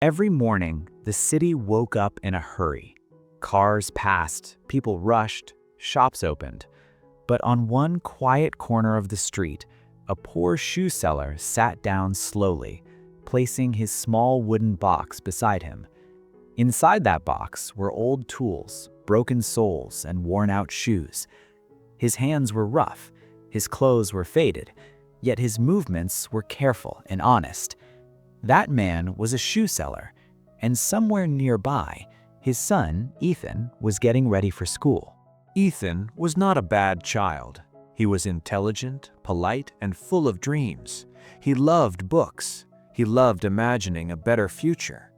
Every morning, the city woke up in a hurry. Cars passed, people rushed, shops opened. But on one quiet corner of the street, a poor shoe seller sat down slowly, placing his small wooden box beside him. Inside that box were old tools, broken soles, and worn-out shoes. His hands were rough, his clothes were faded, yet his movements were careful and honest. That man was a shoe seller, and somewhere nearby, his son, Ethan, was getting ready for school. Ethan was not a bad child. He was intelligent, polite, and full of dreams. He loved books. He loved imagining a better future.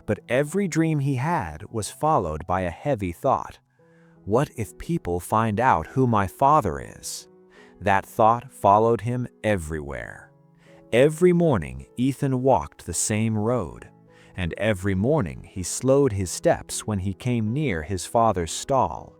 But every dream he had was followed by a heavy thought. What if people find out who my father is? That thought followed him everywhere. Every morning, Ethan walked the same road, and every morning he slowed his steps when he came near his father's stall.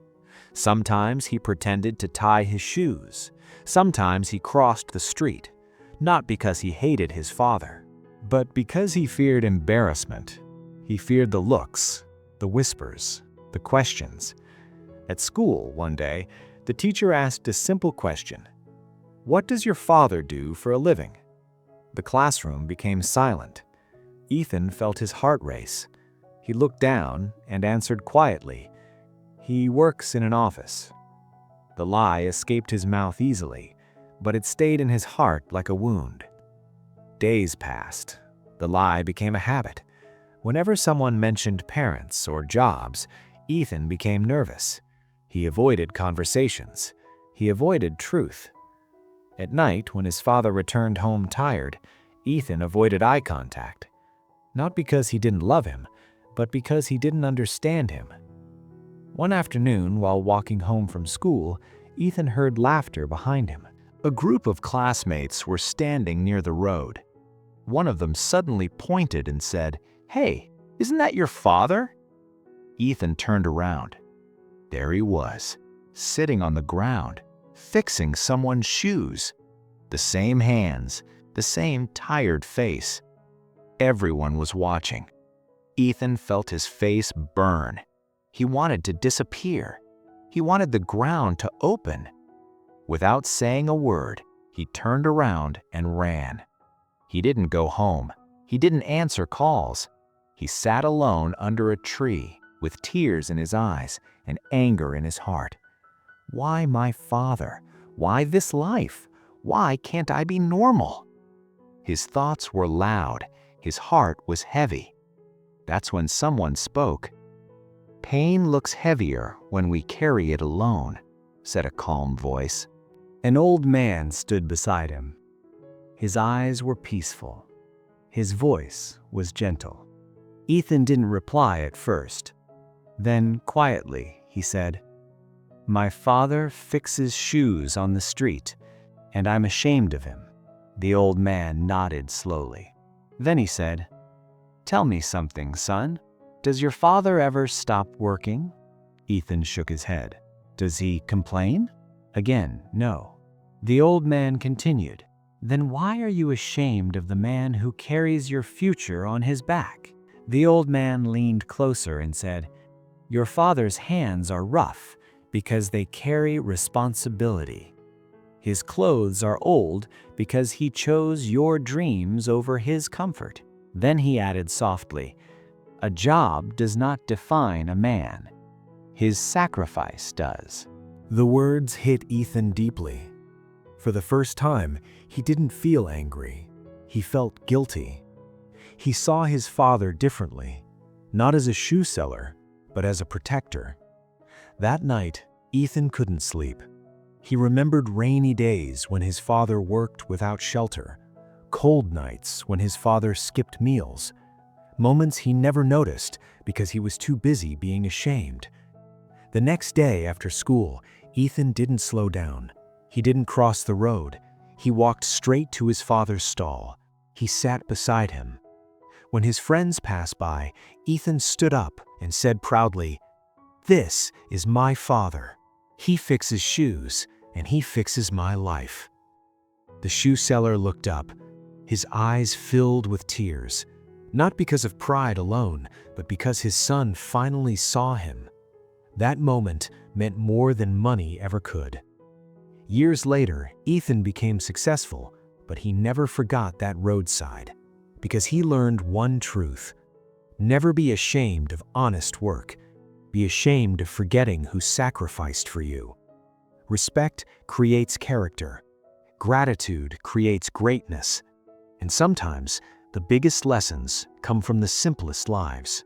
Sometimes he pretended to tie his shoes. Sometimes he crossed the street, not because he hated his father, but because he feared embarrassment. He feared the looks, the whispers, the questions. At school one day, the teacher asked a simple question. "What does your father do for a living?" The classroom became silent. Ethan felt his heart race. He looked down and answered quietly, "He works in an office." The lie escaped his mouth easily, but it stayed in his heart like a wound. Days passed. The lie became a habit. Whenever someone mentioned parents or jobs, Ethan became nervous. He avoided conversations. He avoided truth. At night, when his father returned home tired, Ethan avoided eye contact. Not because he didn't love him, but because he didn't understand him. One afternoon, while walking home from school, Ethan heard laughter behind him. A group of classmates were standing near the road. One of them suddenly pointed and said, "Hey, isn't that your father?" Ethan turned around. There he was, sitting on the ground, fixing someone's shoes. The same hands, the same tired face. Everyone was watching. Ethan felt his face burn. He wanted to disappear. He wanted the ground to open. Without saying a word, he turned around and ran. He didn't go home. He didn't answer calls. He sat alone under a tree with tears in his eyes and anger in his heart. Why my father? Why this life? Why can't I be normal? His thoughts were loud. His heart was heavy. That's when someone spoke. "Pain looks heavier when we carry it alone," said a calm voice. An old man stood beside him. His eyes were peaceful. His voice was gentle. Ethan didn't reply at first. Then, quietly, he said, "My father fixes shoes on the street, and I'm ashamed of him." The old man nodded slowly. Then he said, "Tell me something, son. Does your father ever stop working?" Ethan shook his head. "Does he complain?" Again, no. The old man continued, "Then why are you ashamed of the man who carries your future on his back?" The old man leaned closer and said, "Your father's hands are rough because they carry responsibility. His clothes are old because he chose your dreams over his comfort." Then he added softly, "A job does not define a man. His sacrifice does." The words hit Ethan deeply. For the first time, he didn't feel angry. He felt guilty. He saw his father differently, not as a shoe seller, but as a protector. That night, Ethan couldn't sleep. He remembered rainy days when his father worked without shelter, cold nights when his father skipped meals, moments he never noticed because he was too busy being ashamed. The next day after school, Ethan didn't slow down. He didn't cross the road. He walked straight to his father's stall. He sat beside him. When his friends passed by, Ethan stood up and said proudly, "This is my father. He fixes shoes, and he fixes my life." The shoe seller looked up. His eyes filled with tears. Not because of pride alone, but because his son finally saw him. That moment meant more than money ever could. Years later, Ethan became successful, but he never forgot that roadside, because he learned one truth: never be ashamed of honest work. Be ashamed of forgetting who sacrificed for you. Respect creates character. Gratitude creates greatness. And sometimes, the biggest lessons come from the simplest lives.